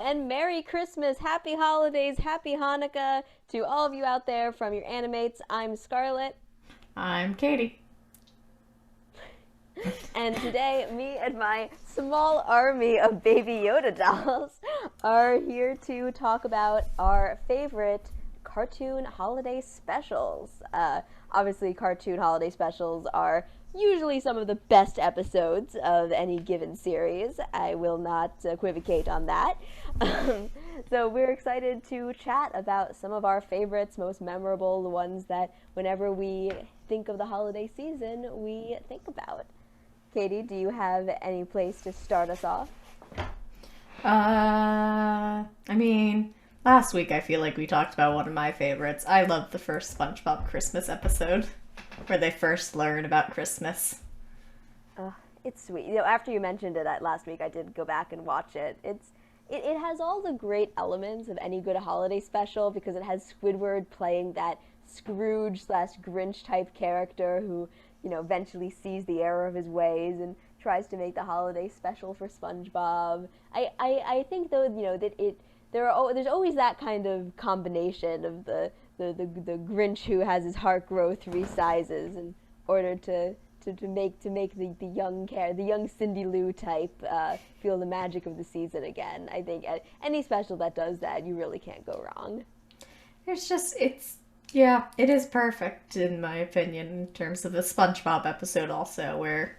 and Merry Christmas, Happy Holidays, Happy Hanukkah to all of you out there from your animates. I'm Scarlett, I'm Katie. and today me and my small army of Baby Yoda dolls are here to talk about our favorite cartoon holiday specials. Obviously, cartoon holiday specials are usually some of the best episodes of any given series. I will not equivocate on that. So we're excited to chat about some of our favorites, most memorable, the ones that whenever we think of the holiday season, we think about. Katie, do you have any place to start us off? Last week I feel like we talked about one of my favorites. I love the first SpongeBob Christmas episode where they first learn about Christmas. It's sweet. After you mentioned it last week, I did go back and watch it. It has all the great elements of any good holiday special because it has Squidward playing that Scrooge slash Grinch type character who, eventually sees the error of his ways and tries to make the holiday special for SpongeBob. I think though, that there's always that kind of combination of the Grinch who has his heart grow 3 sizes in order to make the young Cindy Lou type feel the magic of the season again. I think any special that does that, you really can't go wrong. It is perfect in my opinion in terms of the SpongeBob episode also where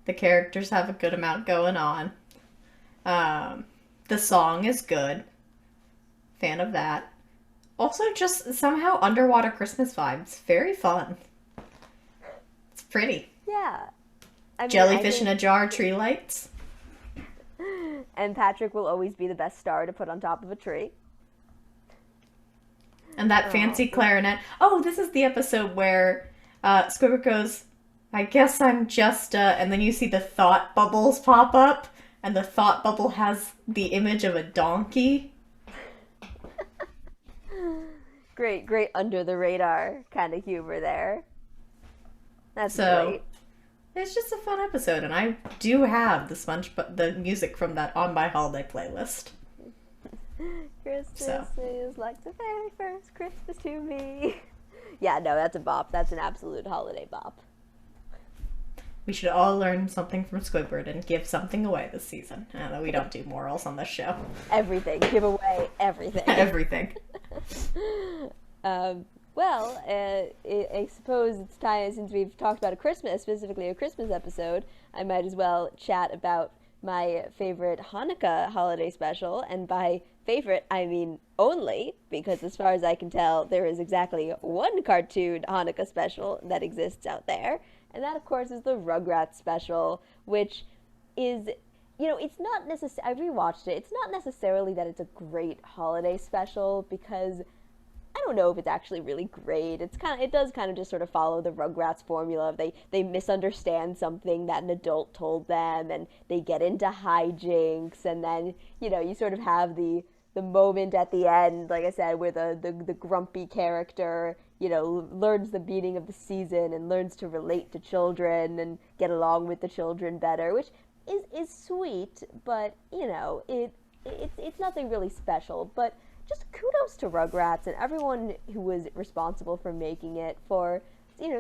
the characters have a good amount going on. The song is good. Fan of that. Also just somehow underwater Christmas vibes. Very fun. It's pretty. Yeah. Jellyfish in a jar, tree lights. And Patrick will always be the best star to put on top of a tree. And that fancy clarinet. Oh, this is the episode where Squidward goes, I guess I'm just, and then you see the thought bubbles pop up, and the thought bubble has the image of a donkey. Great under the radar kind of humor there. That's great. It's just a fun episode, and I do have the music from that on my holiday playlist. Christmas is like the very first Christmas to me. Yeah, no, that's a bop. That's an absolute holiday bop. We should all learn something from Squidward and give something away this season. I know we don't do morals on this show. Everything. Give away everything. Everything. I suppose it's time, since we've talked about specifically a Christmas episode, I might as well chat about my favorite Hanukkah holiday special, and by favorite, I mean only, because as far as I can tell, there is exactly one cartoon Hanukkah special that exists out there, and that, of course, is the Rugrats special, which is, it's not necessarily, I rewatched it, it's not necessarily that it's a great holiday special, because I don't know if it's actually really great. It does kind of just sort of follow the Rugrats formula. They misunderstand something that an adult told them, and they get into hijinks, and then you sort of have the moment at the end, like I said, where the grumpy character learns the meaning of the season and learns to relate to children and get along with the children better, which is sweet, but it's nothing really special, but just kudos to Rugrats and everyone who was responsible for making it, for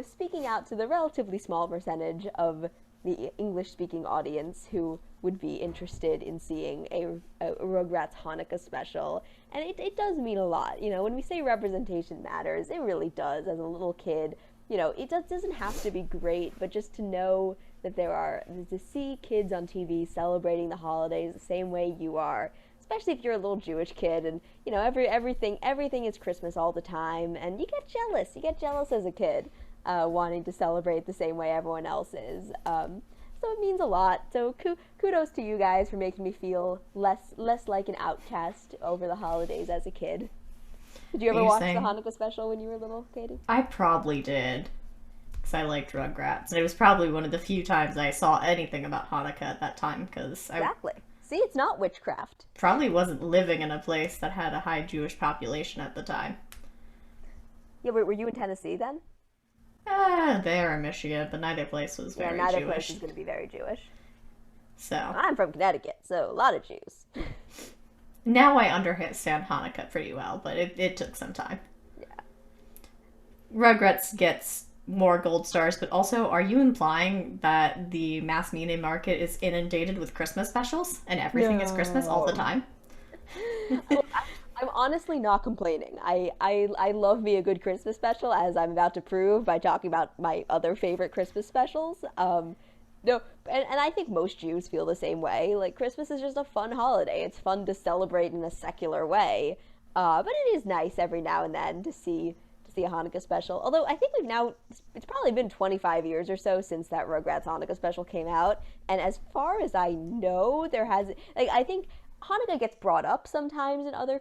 speaking out to the relatively small percentage of the English-speaking audience who would be interested in seeing a Rugrats Hanukkah special. And it does mean a lot. When we say representation matters, it really does. As a little kid, it doesn't have to be great, but just to know that to see kids on TV celebrating the holidays the same way you are, especially if you're a little Jewish kid, and everything is Christmas all the time, and you get jealous. You get jealous as a kid, wanting to celebrate the same way everyone else is. So it means a lot. So kudos to you guys for making me feel less like an outcast over the holidays as a kid. Did you ever watch the Hanukkah special when you were little, Katie? I probably did, because I liked Rugrats, and it was probably one of the few times I saw anything about Hanukkah at that time, because Exactly. See, it's not witchcraft. Probably wasn't living in a place that had a high Jewish population at the time. Yeah, were you in Tennessee then? There in Michigan, but neither place was very Jewish. Yeah, neither place is going to be very Jewish. So I'm from Connecticut, so a lot of Jews. Now I understand Hanukkah pretty well, but it took some time. Yeah. Rugrats gets more gold stars, but also, are you implying that the mass media market is inundated with Christmas specials and everything is Christmas all the No. time? Look, I'm honestly not complaining. I love me a good Christmas special, as I'm about to prove by talking about my other favorite Christmas specials. No, and I think most Jews feel the same way. Like, Christmas is just a fun holiday. It's fun to celebrate in a secular way. But it is nice every now and then to see a Hanukkah special. Although I think we've now it's probably been 25 years or so since that Rugrats Hanukkah special came out, and as far as I know, there has like I think Hanukkah gets brought up sometimes in other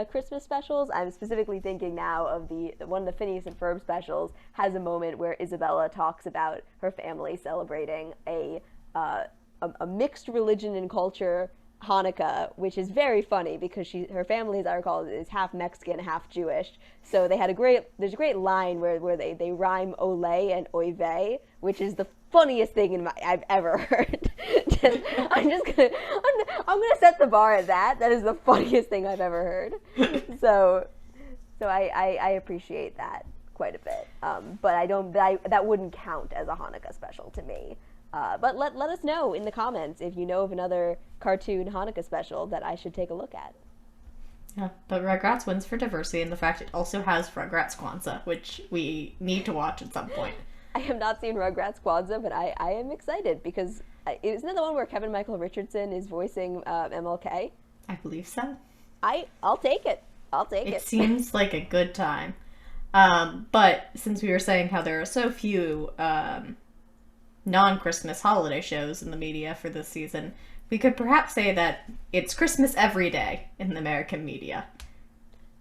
Christmas specials. I'm specifically thinking now of the one of the Phineas and Ferb specials has a moment where Isabella talks about her family celebrating a mixed religion and culture Hanukkah, which is very funny because her family, as I recall, is half Mexican, half Jewish. So there's a great line where they rhyme ole and oy vey, which is the funniest thing I've ever heard. I'm gonna set the bar at that. That is the funniest thing I've ever heard. So I appreciate that quite a bit. But that wouldn't count as a Hanukkah special to me. But let us know in the comments if you know of another cartoon Hanukkah special that I should take a look at. Yeah, but Rugrats wins for diversity and the fact it also has Rugrats Kwanzaa, which we need to watch at some point. I have not seen Rugrats Kwanzaa, but I am excited because isn't it the one where Kevin Michael Richardson is voicing MLK? I believe so. I'll take it. I'll take it. It seems like a good time. But since we were saying how there are so few non-Christmas holiday shows in the media for this season, we could perhaps say that it's Christmas every day in the American media.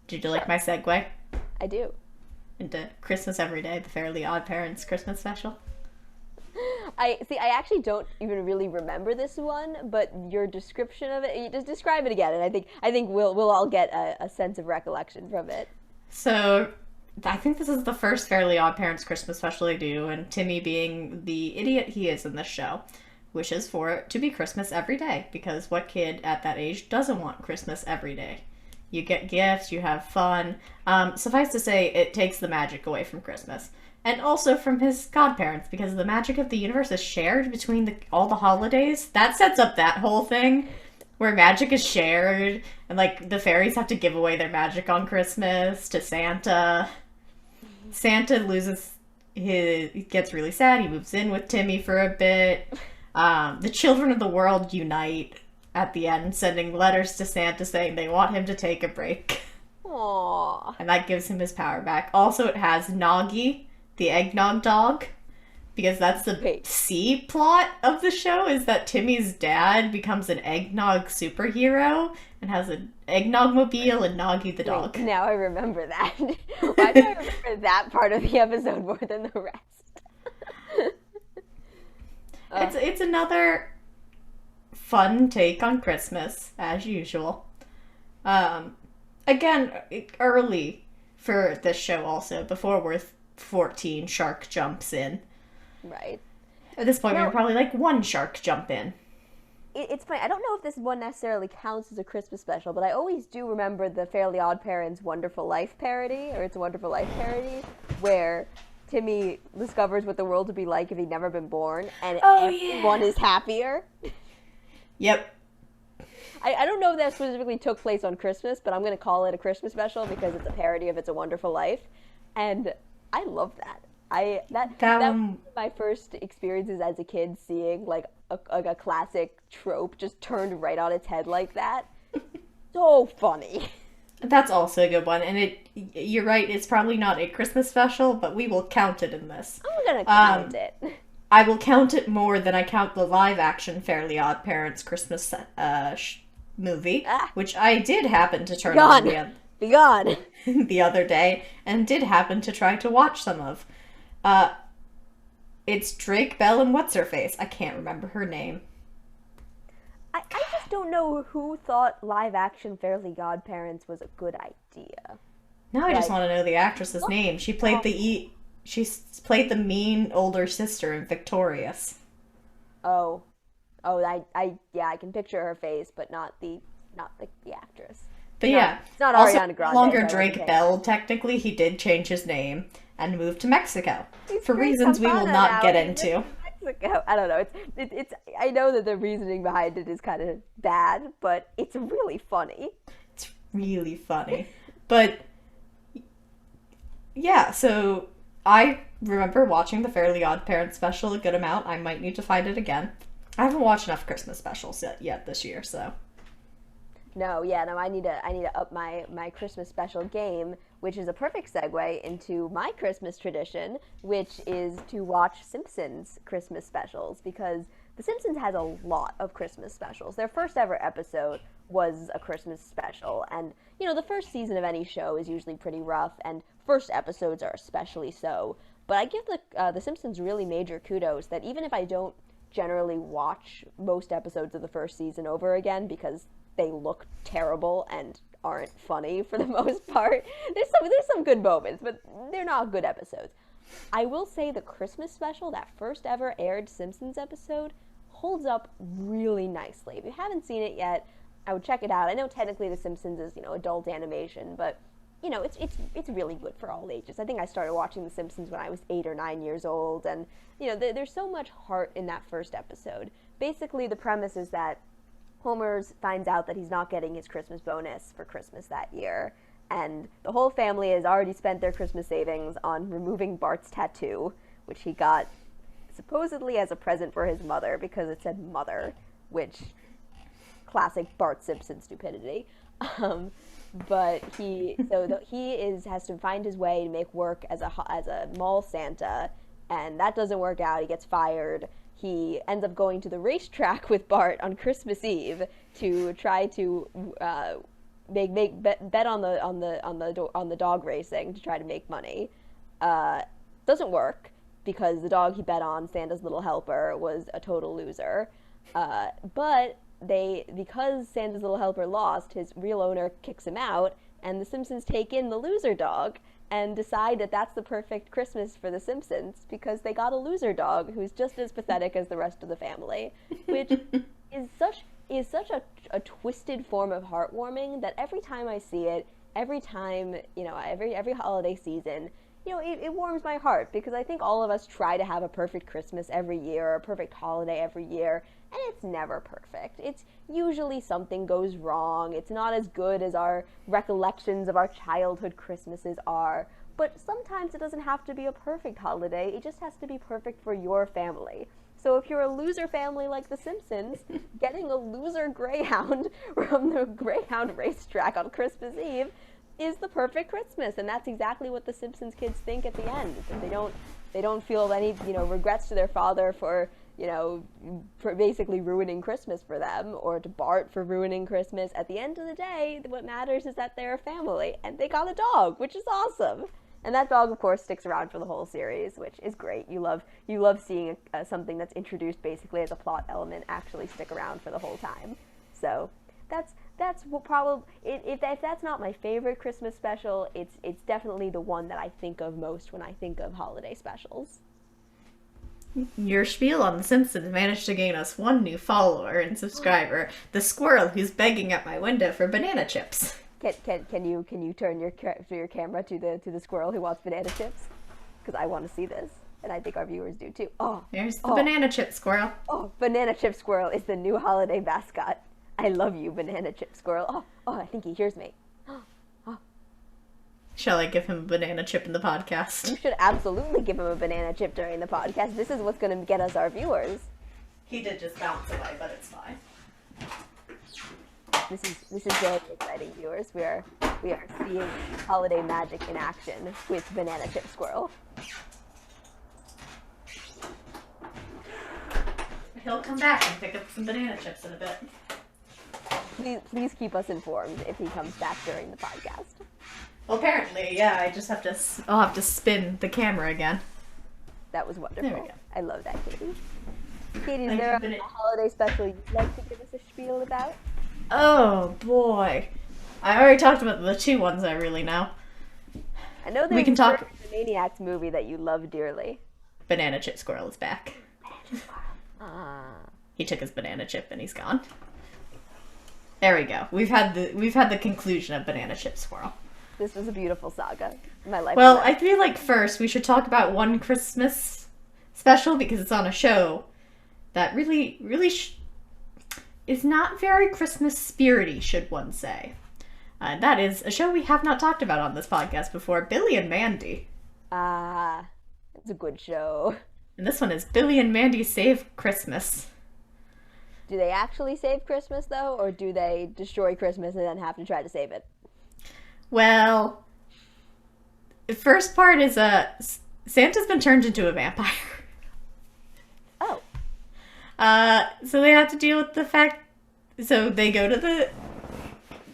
Did you like my segue I do. into Christmas Every Day, the Fairly Odd Parents Christmas special? I actually don't even really remember this one, but your description of it, you just describe it again, and I think we'll all get a sense of recollection from it. So, I think this is the first Fairly Odd Parents Christmas special they do, and Timmy, being the idiot he is in this show, wishes for it to be Christmas every day, because what kid at that age doesn't want Christmas every day? You get gifts, you have fun. Suffice to say, it takes the magic away from Christmas. And also from his godparents, because the magic of the universe is shared between all the holidays. That sets up that whole thing, where magic is shared, and like the fairies have to give away their magic on Christmas to Santa. Santa he gets really sad, he moves in with Timmy for a bit. The children of the world unite at the end, sending letters to Santa saying they want him to take a break. Aww. And that gives him his power back. Also, it has Noggy, the eggnog dog, because that's the C plot of the show, is that Timmy's dad becomes an eggnog superhero and has an eggnog mobile and Noggy the dog. Wait, now I remember that. Why do I remember that part of the episode more than the rest? It's another fun take on Christmas, as usual. Again, early for this show also, before we're 14 shark jumps in. Right. At this point, we were probably like one shark jump in. It's funny. I don't know if this one necessarily counts as a Christmas special, but I always do remember the Fairly Odd Parents' Wonderful Life parody, or It's a Wonderful Life parody, where Timmy discovers what the world would be like if he'd never been born, and everyone is happier. Yep. I don't know if that specifically took place on Christmas, but I'm going to call it a Christmas special because it's a parody of It's a Wonderful Life, and I love that. That was my first experiences as a kid, seeing like a classic trope just turned right on its head like that. So funny. That's also a good one, and you're right, it's probably not a Christmas special, but we will count it in this. I'm gonna count it. I will count it more than I count the live-action Fairly Odd Parents Christmas movie, which I did happen to turn on the other day, and did happen to try to watch some of. It's Drake Bell and What's-Her-Face. I can't remember her name. I just don't know who thought live-action Fairly Godparents was a good idea. Now I just want to know the actress's name. She played the mean older sister in Victorious. I can picture her face, but not the not the actress. But yeah, It's not also Ariana Grande. no longer so I wasn't Drake paying Bell. Technically, he did change his name and moved to Mexico He's for Drake reasons we will Campana not now. get He into. lives in Mexico. I don't know. It's. I know that the reasoning behind it is kind of bad, but it's really funny. It's really funny. But yeah, so I remember watching the Fairly Odd Parents special a good amount. I might need to find it again. I haven't watched enough Christmas specials yet this year, so. No, yeah, no. I need to up my Christmas special game, which is a perfect segue into my Christmas tradition, which is to watch Simpsons Christmas specials because The Simpsons has a lot of Christmas specials. Their first ever episode was a Christmas special, and the first season of any show is usually pretty rough, and first episodes are especially so. But I give the Simpsons really major kudos that even if I don't generally watch most episodes of the first season over again because they look terrible and aren't funny for the most part. There's some good moments, but they're not good episodes. I will say the Christmas special, that first ever aired Simpsons episode, holds up really nicely. If you haven't seen it yet, I would check it out. I know technically The Simpsons is adult animation, but it's really good for all ages. I think I started watching The Simpsons when I was 8 or 9 years old, and there's so much heart in that first episode. Basically, the premise is that Homer finds out that he's not getting his Christmas bonus for Christmas that year, and the whole family has already spent their Christmas savings on removing Bart's tattoo, which he got supposedly as a present for his mother because it said mother, which classic Bart Simpson stupidity. But he has to find his way to make work as a mall Santa, and that doesn't work out. He gets fired. He ends up going to the racetrack with Bart on Christmas Eve to try to bet on the dog racing to try to make money. Doesn't work because the dog he bet on, Santa's little helper, was a total loser. But because Santa's little helper lost, his real owner kicks him out, and the Simpsons take in the loser dog and decide that that's the perfect Christmas for the Simpsons because they got a loser dog who's just as pathetic as the rest of the family, which is such a twisted form of heartwarming that every time I see it, every time, every holiday season, it warms my heart because I think all of us try to have a perfect Christmas every year or a perfect holiday every year, and it's never perfect. It's usually something goes wrong. It's not as good as our recollections of our childhood Christmases are. But sometimes it doesn't have to be a perfect holiday. It just has to be perfect for your family. So if you're a loser family like The Simpsons, getting a loser greyhound from the greyhound racetrack on Christmas Eve is the perfect Christmas. And that's exactly what the Simpsons kids think at the end. They don't feel any, regrets to their father for basically ruining Christmas for them, or to Bart for ruining Christmas. At the end of the day, what matters is that they're a family, and they got a dog, which is awesome. And that dog, of course, sticks around for the whole series, which is great. You love seeing something that's introduced basically as a plot element actually stick around for the whole time. So that's probably, if that's not my favorite Christmas special, it's definitely the one that I think of most when I think of holiday specials. Your spiel on The Simpsons managed to gain us one new follower and subscriber, the squirrel who's begging at my window for banana chips. Can you turn your camera to the squirrel who wants banana chips? Because I want to see this, and I think our viewers do too. There's the banana chip squirrel. Oh, banana chip squirrel is the new holiday mascot. I love you, banana chip squirrel. I think he hears me. Shall I give him a banana chip in the podcast? You should absolutely give him a banana chip during the podcast. This is what's going to get us our viewers. He did just bounce away, but it's fine. This is very exciting, viewers. We are seeing holiday magic in action with banana chip squirrel. He'll come back and pick up some banana chips in a bit. Please keep us informed if he comes back during the podcast. Well, apparently, yeah. I'll have to spin the camera again. That was wonderful. There we go. I love that, Katie. Katie, is there a holiday special you'd like to give us a spiel about? Oh boy, I already talked about the two ones I really know. I know there's the Maniacs movie that you love dearly. Banana Chip Squirrel is back. Banana Chip Squirrel. He took his banana chip and he's gone. There we go. We've had the conclusion of Banana Chip Swirl. This was a beautiful saga. My life. Well, I feel like first we should talk about one Christmas special because it's on a show that really is not very Christmas spirity, should one say. That is a show we have not talked about on this podcast before, Billy and Mandy. Ah, it's a good show. And this one is Billy and Mandy Save Christmas. Do they actually save Christmas, though, or do they destroy Christmas and then have to try to save it? Well, the first part is Santa's been turned into a vampire. Oh. So they have to deal with the fact. So they go to the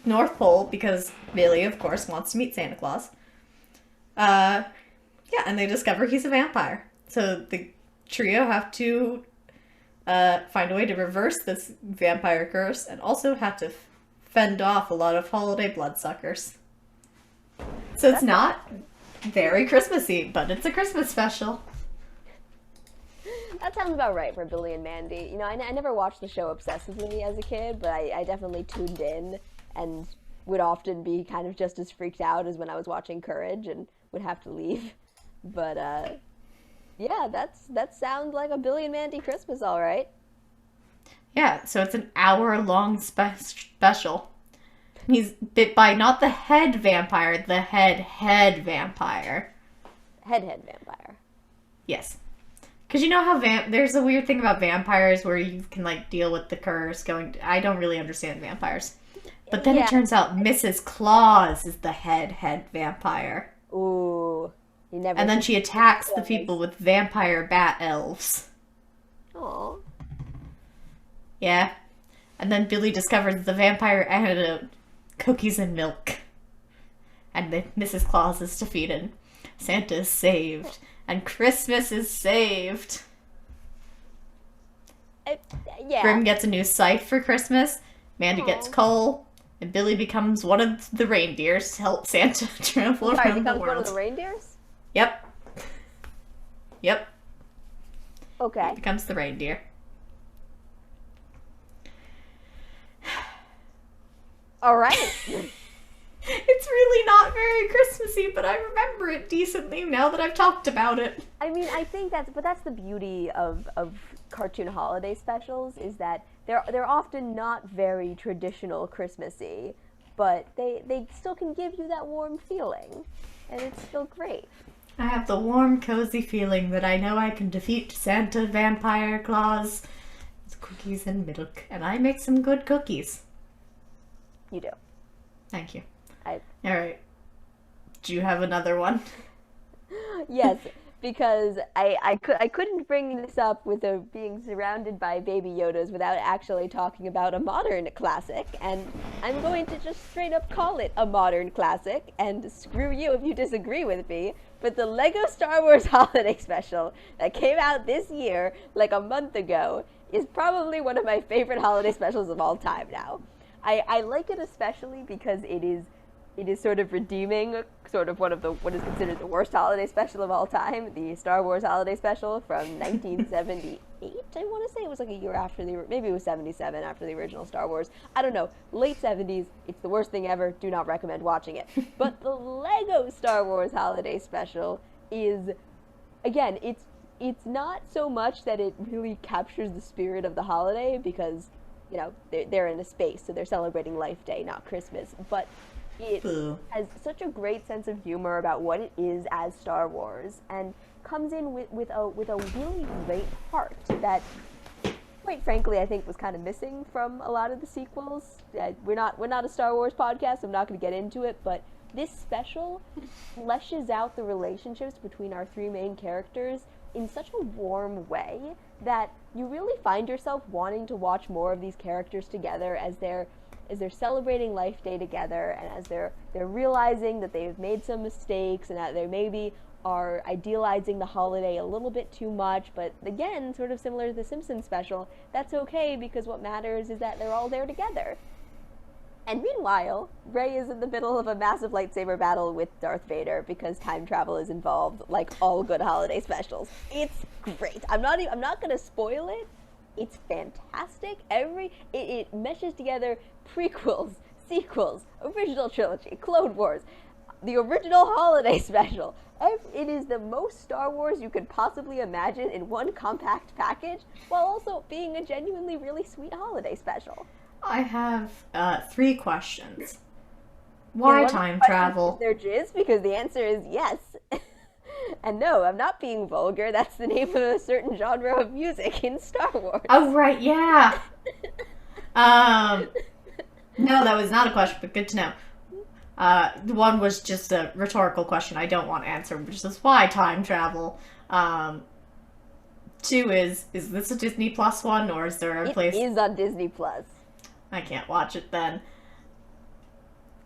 North Pole because Billy, of course, wants to meet Santa Claus. Yeah, and they discover he's a vampire. So the trio have to find a way to reverse this vampire curse and also have to fend off a lot of holiday bloodsuckers. So it's not very Christmassy, but it's a Christmas special. That sounds about right for Billy and Mandy. You know, I never watched the show obsessively as a kid, but I definitely tuned in and would often be kind of just as freaked out as when I was watching Courage and would have to leave. But, yeah, that sounds like a Billy and Mandy Christmas, all right. Yeah, so it's an hour-long special. He's bit by not the head vampire, the head vampire. Head vampire. Yes. Because you know how there's a weird thing about vampires where you can, like, deal with the curse I don't really understand vampires. But then it turns out Mrs. Claus is the head vampire. Ooh. And then she attacks the people with vampire bat elves. Aww. Yeah. And then Billy discovers the vampire antidote, cookies and milk. And Mrs. Claus is defeated. Santa is saved. And Christmas is saved. Yeah. Grim gets a new scythe for Christmas. Mandy gets coal. And Billy becomes one of the reindeers to help Santa travel around the world. One of the reindeers? Yep. Yep. Okay. He becomes the reindeer. All right. It's really not very Christmassy, but I remember it decently now that I've talked about it. I mean, I think that's the beauty of cartoon holiday specials is that they're often not very traditional Christmassy, but they still can give you that warm feeling, and it's still great. I have the warm, cozy feeling that I know I can defeat Santa, Vampire, Claus, with cookies and milk, and I make some good cookies. You do. Thank you. All right. Do you have another one? Yes, because I couldn't bring this up with being surrounded by Baby Yodas without actually talking about a modern classic, and I'm going to just straight up call it a modern classic, and screw you if you disagree with me, but the Lego Star Wars Holiday Special that came out this year, like a month ago, is probably one of my favorite holiday specials of all time now. I like it especially because it is sort of redeeming, sort of what is considered the worst holiday special of all time, the Star Wars Holiday Special from 1978. I want to say it was like a year after maybe it was 77 after the original Star Wars. I don't know. Late 70s. It's the worst thing ever. Do not recommend watching it. But the Lego Star Wars Holiday Special is, again, it's not so much that it really captures the spirit of the holiday because, you know, they're in a space, so they're celebrating Life Day, not Christmas. But it has such a great sense of humor about what it is as Star Wars, and comes in with a really great heart that, quite frankly, I think was kind of missing from a lot of the sequels. We're not a Star Wars podcast, so I'm not going to get into it, but this special fleshes out the relationships between our three main characters in such a warm way that you really find yourself wanting to watch more of these characters together as they're celebrating Life Day together, and as they're realizing that they've made some mistakes and that they maybe are idealizing the holiday a little bit too much, but again, sort of similar to the Simpsons special, that's okay because what matters is that they're all there together. And meanwhile, Rey is in the middle of a massive lightsaber battle with Darth Vader because time travel is involved, like all good holiday specials. It's great. I'm not going to spoil it, It's fantastic. It meshes together prequels, sequels, original trilogy, Clone Wars, the original holiday special. It is the most Star Wars you could possibly imagine in one compact package, while also being a genuinely really sweet holiday special. I have 3 questions. Why And one time question travel? Is there jizz? Because the answer is yes. And no, I'm not being vulgar. That's the name of a certain genre of music in Star Wars. Oh, right, yeah. No, that was not a question, but good to know. One was just a rhetorical question I don't want to answer, which is why time travel. 2 is this a Disney Plus one, or is there a place? It is on Disney Plus. I can't watch it then.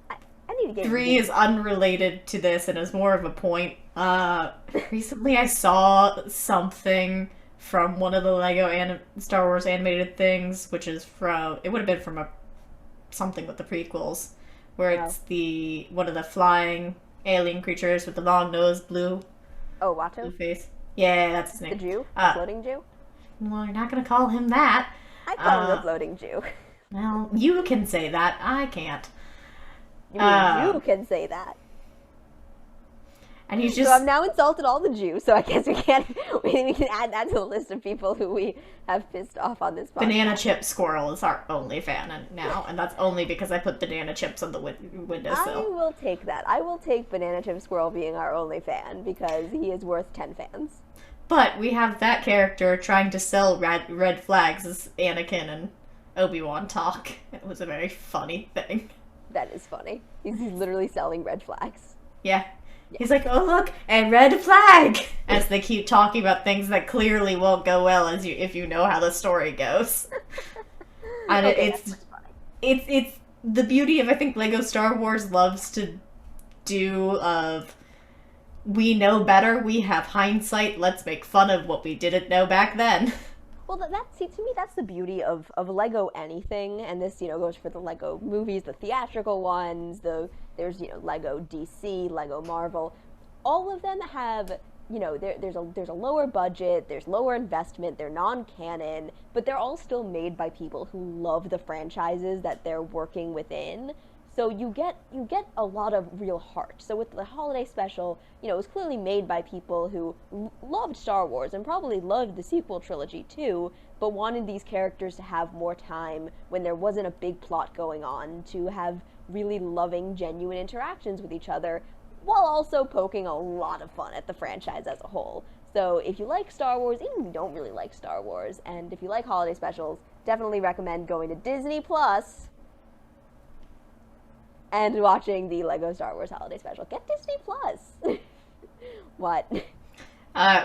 I need to get 3 is unrelated to this and is more of a point. Recently I saw something from one of the Lego Star Wars animated things, which is it would have been from something with the prequels, where it's one of the flying alien creatures with the long nose, blue Watto? face. Yeah, that's his name. The Jew? The floating Jew? Well, you're not gonna call him that. I call him the floating Jew. Well, you can say that. I can't. You mean you can say that? And he's just. So I've now insulted all the Jews, so I guess we can add that to the list of people who we have pissed off on this podcast. Banana Chip Squirrel is our only fan now, and that's only because I put banana chips on the windowsill. I will take that. I will take Banana Chip Squirrel being our only fan, because he is worth 10 fans. But we have that character trying to sell red flags as Anakin and Obi-Wan talk. It was a very funny thing. That is funny. He's literally selling red flags. Yeah. He's like, oh look, a red flag! As they keep talking about things that clearly won't go well if you know how the story goes. And Okay, it's the beauty of, I think, Lego Star Wars loves to do of, we know better, we have hindsight, let's make fun of what we didn't know back then. Well, to me, that's the beauty of Lego anything, and this, goes for the Lego movies, the theatrical ones, there's, Lego DC, Lego Marvel. All of them have, there's a lower budget, there's lower investment, they're non-canon, but they're all still made by people who love the franchises that they're working within. So you get a lot of real heart. So with the holiday special, it was clearly made by people who loved Star Wars and probably loved the sequel trilogy too, but wanted these characters to have more time when there wasn't a big plot going on, to have really loving, genuine interactions with each other, while also poking a lot of fun at the franchise as a whole. So if you like Star Wars, even if you don't really like Star Wars, and if you like holiday specials, definitely recommend going to Disney Plus and watching the Lego Star Wars Holiday Special. Get Disney Plus. What?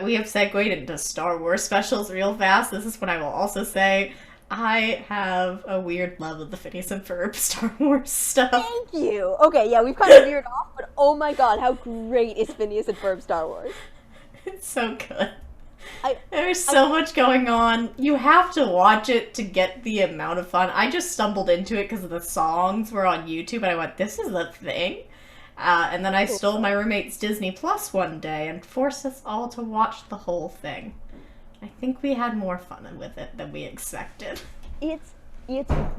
We have segued into Star Wars specials real fast. This is when I will also say I have a weird love of the Phineas and Ferb Star Wars stuff. Thank you. Okay, yeah, we've kind of veered off, but oh my god, how great is Phineas and Ferb Star Wars? It's so good. There's so much going on. You have to watch it to get the amount of fun. I just stumbled into it because the songs were on YouTube, and I went, this is a thing? And then I stole my roommate's Disney Plus one day and forced us all to watch the whole thing. I think we had more fun with it than we expected. It's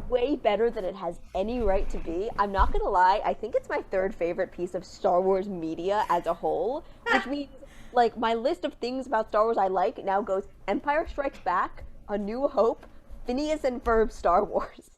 way better than it has any right to be. I'm not gonna lie, I think it's my third favorite piece of Star Wars media as a whole, which means, like, my list of things about Star Wars I like now goes Empire Strikes Back, A New Hope, Phineas and Ferb Star Wars.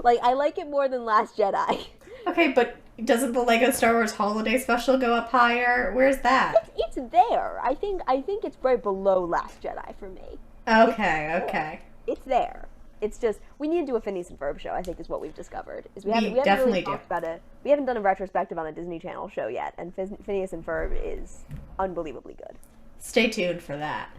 Like, I like it more than Last Jedi. Okay, but doesn't the Lego Star Wars Holiday Special go up higher? Where's that? It's there. I think it's right below Last Jedi for me. Okay. It's there. It's just, we need to do a Phineas and Ferb show, I think, is what we've discovered. We haven't definitely really talked about it. We haven't done a retrospective on a Disney Channel show yet, and Phineas and Ferb is unbelievably good. Stay tuned for that.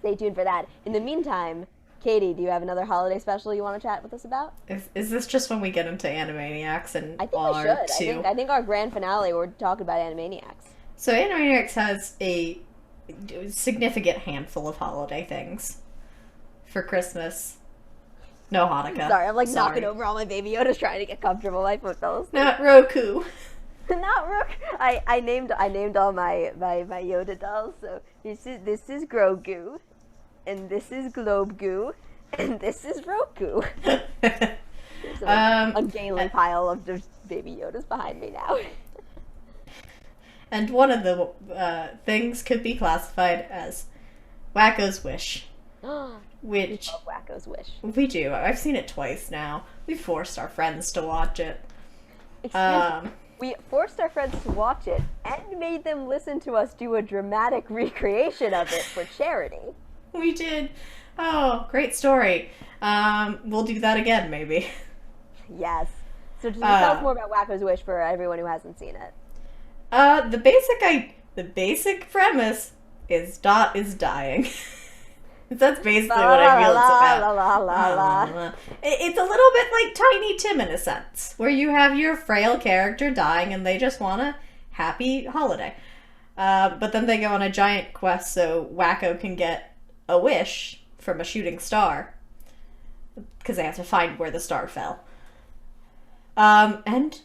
Stay tuned for that. In the meantime, Katie, do you have another holiday special you want to chat with us about? Is this just when we get into Animaniacs and I think we should. I think our grand finale, we're talking about Animaniacs. So Animaniacs has a significant handful of holiday things for Christmas. No Hanukkah. Sorry, I'm knocking over all my Baby Yodas trying to get comfortable. My foot fell asleep. Not Roku. Not Rook. I named all my Yoda dolls. So this is Grogu, and this is Globe Goo, And this is Roku. There's um, ungainly pile of just baby Yodas behind me now. and one of the things could be classified as Wacko's Wish, We which love Wacko's Wish. we do. I've seen it twice now. We forced our friends to watch it. Excuse me. We forced our friends to watch it and made them listen to us do a dramatic recreation of it for charity. We did. Oh, great story. We'll do that again, maybe. Yes. So just tell us more about Wacko's Wish for everyone who hasn't seen it. The basic premise is Dot is dying. That's basically what I feel it's about. It's a little bit like Tiny Tim in a sense, where you have your frail character dying and they just want a happy holiday. But then they go on a giant quest so Wacko can get a wish from a shooting star. Because they have to find where the star fell. And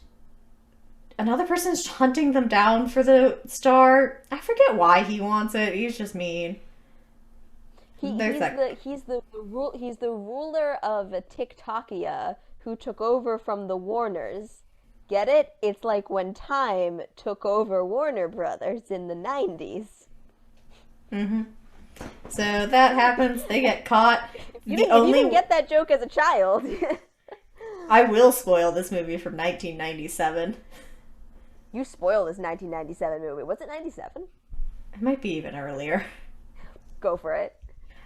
another person's hunting them down for the star. I forget why he wants it. He's just mean. He's the ruler of TikTokia who took over from the Warners. Get it? It's like when Time took over Warner Brothers in the 90s. Mm-hmm. So that happens. They get caught. You didn't get that joke as a child. I will spoil this movie from 1997. You spoiled this 1997 movie. Was it 97? It might be even earlier. Go for it.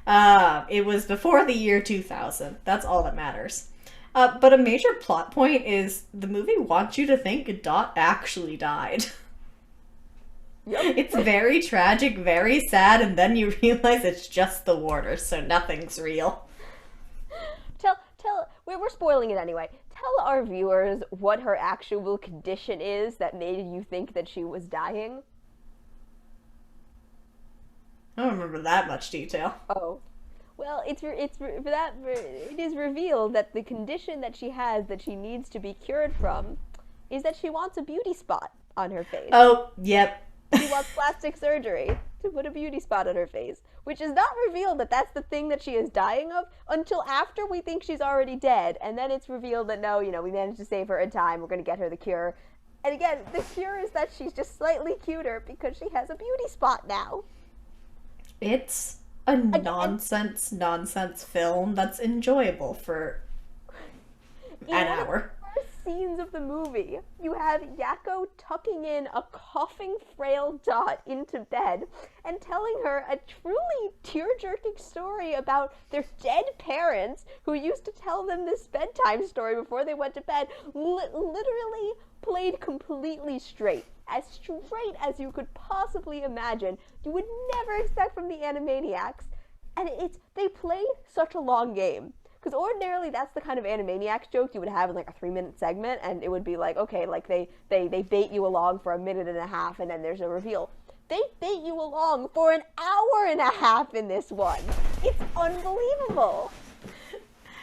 It was before the year 2000. That's all that matters. But a major plot point is the movie wants you to think Dot actually died. Yep. It's very tragic, very sad, and then you realize it's just the Warners, so nothing's real. We're spoiling it anyway. Tell our viewers what her actual condition is that made you think that she was dying. I don't remember that much detail. Oh. Well, it is revealed that the condition that she has that she needs to be cured from is that she wants a beauty spot on her face. Oh, yep. She wants plastic surgery to put a beauty spot on her face, which is not revealed that that's the thing that she is dying of until after we think she's already dead, and then it's revealed that no, we managed to save her in time, we're going to get her the cure. And again, the cure is that she's just slightly cuter because she has a beauty spot now. It's a nonsense film that's enjoyable for an hour. First scenes of the movie, you have Yakko tucking in a coughing frail Dot into bed and telling her a truly tear-jerking story about their dead parents who used to tell them this bedtime story before they went to bed, literally played completely straight. As straight as you could possibly imagine. You would never expect from the Animaniacs. And they play such a long game. Because ordinarily that's the kind of Animaniacs joke you would have in like a 3-minute segment, and it would be like, okay, like they bait you along for a minute and a half and then there's a reveal. They bait you along for an hour and a half in this one. It's unbelievable.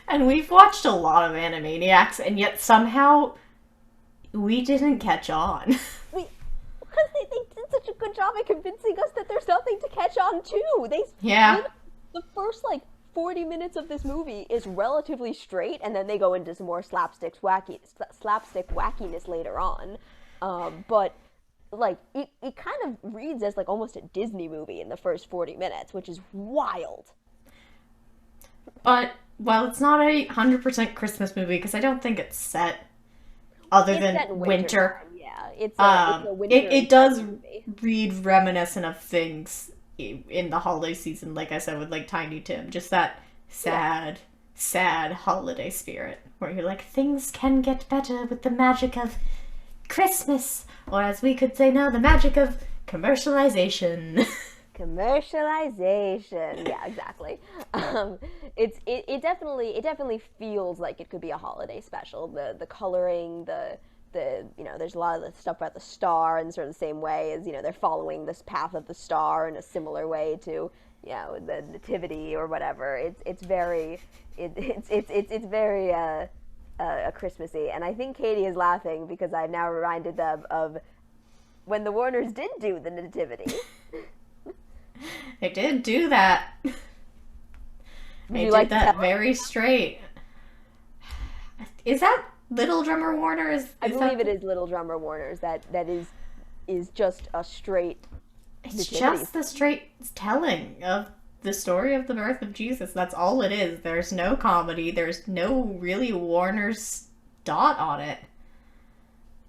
And we've watched a lot of Animaniacs, and yet somehow we didn't catch on. Because they did such a good job at convincing us that there's nothing to catch on to. The first, 40 minutes of this movie is relatively straight, and then they go into some more slapstick wackiness later on. But, it kind of reads as, almost a Disney movie in the first 40 minutes, which is wild. But, while it's not a 100% Christmas movie, because I don't think it's set other than winter. It's a winter. It does read reminiscent of things in the holiday season, like I said, with Tiny Tim. Just that sad holiday spirit, where you're like, things can get better with the magic of Christmas, or as we could say now, the magic of commercialization. Commercialization. Yeah, exactly. It definitely feels like it could be a holiday special. The coloring, there's a lot of the stuff about the star in sort of the same way as, they're following this path of the star in a similar way to, the nativity or whatever. It's very Christmassy. And I think Katie is laughing because I've now reminded them of when the Warners did do the nativity. They did do that. Would They you did like to that tell? very straight. Is that Little Drummer Warner? I Is believe that it is Little Drummer Warner's. That is just a straight It's nativity. just the straight telling of the story of the birth of Jesus. That's all it is. There's no comedy. There's no really Warner's dot on it.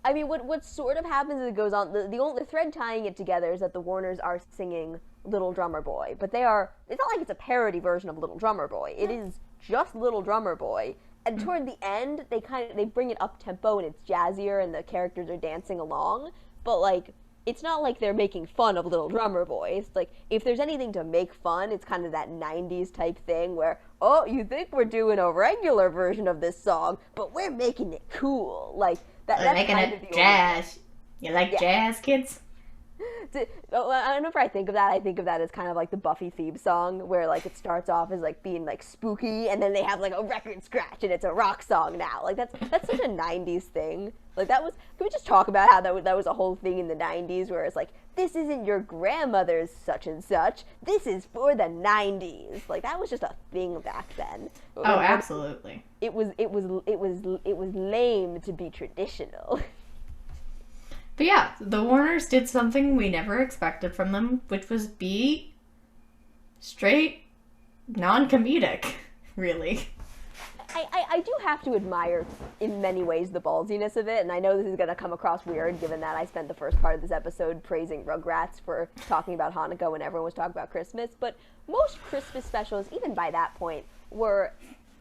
I mean, what sort of happens is it goes on. The only thread tying it together is that the Warners are singing Little Drummer Boy, but they are. It's not like it's a parody version of Little Drummer Boy. It is just Little Drummer Boy. And toward the end, they bring it up tempo and it's jazzier and the characters are dancing along. But like, it's not like they're making fun of Little Drummer Boy. It's like if there's anything to make fun, it's kind of that '90s type thing where, oh, you think we're doing a regular version of this song, but we're making it cool. Like that. They're That's making kind of it the jazz. You like Yeah. jazz, kids? Whenever I think of that, I think of that as kind of like the Buffy theme song, where like it starts off as like being like spooky, and then they have like a record scratch, and it's a rock song now. Like that's such a '90s thing. Like that was. Can we just talk about how that was a whole thing in the '90s, where it's like this isn't your grandmother's such and such. This is for the '90s. Like that was just a thing back then. Oh, absolutely. It was lame to be traditional. But yeah, the Warners did something we never expected from them, which was be straight, non-comedic, really. I do have to admire, in many ways, the ballsiness of it, and I know this is going to come across weird, given that I spent the first part of this episode praising Rugrats for talking about Hanukkah when everyone was talking about Christmas, but most Christmas specials, even by that point, were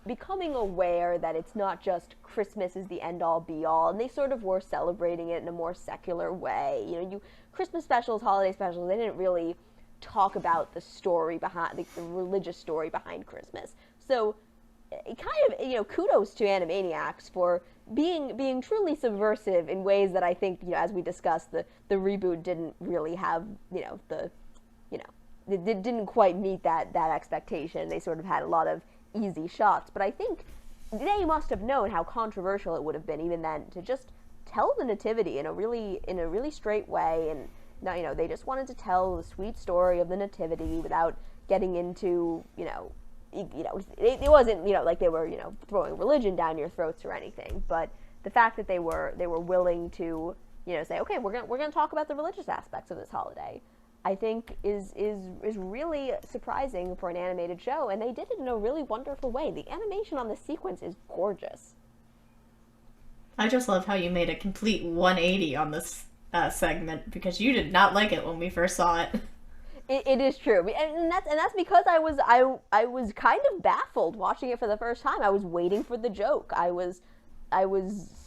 becoming aware that it's not just Christmas is the end-all, be-all, and they sort of were celebrating it in a more secular way. You know, Christmas specials, holiday specials, they didn't really talk about the story behind, the religious story behind Christmas. So it kind of, kudos to Animaniacs for being truly subversive in ways that I think, as we discussed, the reboot didn't really have, it didn't quite meet that expectation. They sort of had a lot of easy shots, but I think they must have known how controversial it would have been even then to just tell the nativity in a really straight way, and they just wanted to tell the sweet story of the nativity without getting into it wasn't like they were throwing religion down your throats or anything, but the fact that they were willing to say, okay, we're gonna talk about the religious aspects of this holiday, I think is really surprising for an animated show, and they did it in a really wonderful way. The animation on the sequence is gorgeous. I just love how you made a complete 180 on this segment, because you did not like it when we first saw it. It is true, and that's because I was kind of baffled watching it for the first time. I was waiting for the joke. I was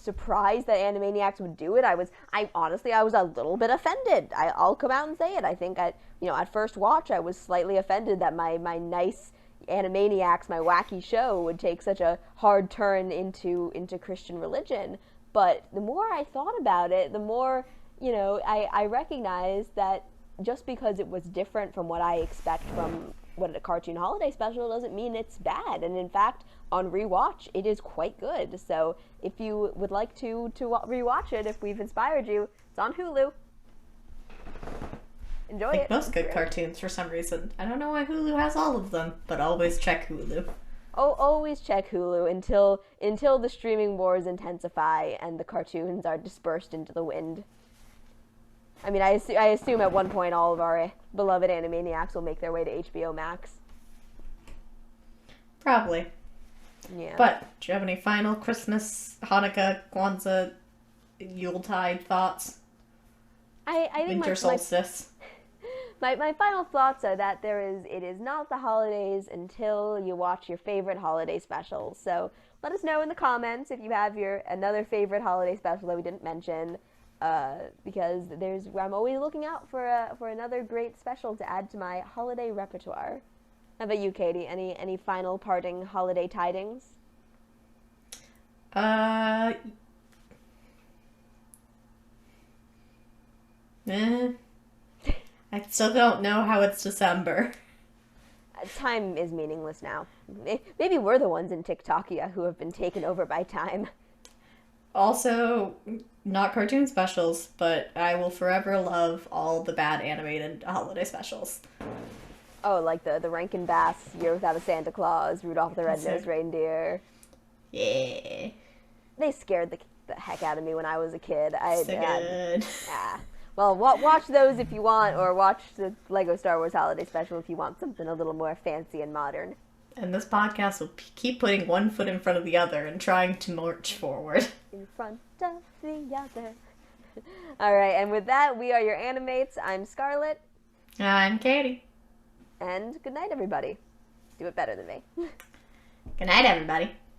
surprised that Animaniacs would do it. I honestly was a little bit offended. I'll come out and say it. I think at first watch I was slightly offended that my nice Animaniacs, my wacky show, would take such a hard turn into Christian religion. But the more I thought about it, the more I recognized that just because it was different from what I expect from what a cartoon holiday special doesn't mean it's bad. And in fact, on rewatch, it is quite good. So if you would like to rewatch it, if we've inspired you, it's on Hulu. Enjoy Like it. most good cartoons, for some reason. I don't know why Hulu has all of them, but always check Hulu. Oh, always check Hulu until the streaming wars intensify and the cartoons are dispersed into the wind. I mean, I assume at one point all of our beloved Animaniacs will make their way to HBO Max. Probably. Yeah. But do you have any final Christmas, Hanukkah, Kwanzaa, Yuletide thoughts? I think Winter solstice. My final thoughts are that it is not the holidays until you watch your favorite holiday specials. So let us know in the comments if you have another favorite holiday special that we didn't mention. Because I'm always looking out for another great special to add to my holiday repertoire. How about you, Katie? Any final parting holiday tidings? Eh. I still don't know how it's December. Time is meaningless now. Maybe we're the ones in TikTokia who have been taken over by time. Also, not cartoon specials, but I will forever love all the bad animated holiday specials. Oh, like the Rankin Bass Year Without a Santa Claus, Rudolph the Red-Nosed Reindeer. Yeah. They scared the heck out of me when I was a kid. So good. Well, watch those if you want, or watch the Lego Star Wars Holiday Special if you want something a little more fancy and modern. And this podcast will keep putting one foot in front of the other and trying to march forward. In front of the other. All right, and with that, we are your Animates. I'm Scarlett. I'm Katie. And good night, everybody. Do it better than me. Good night, everybody.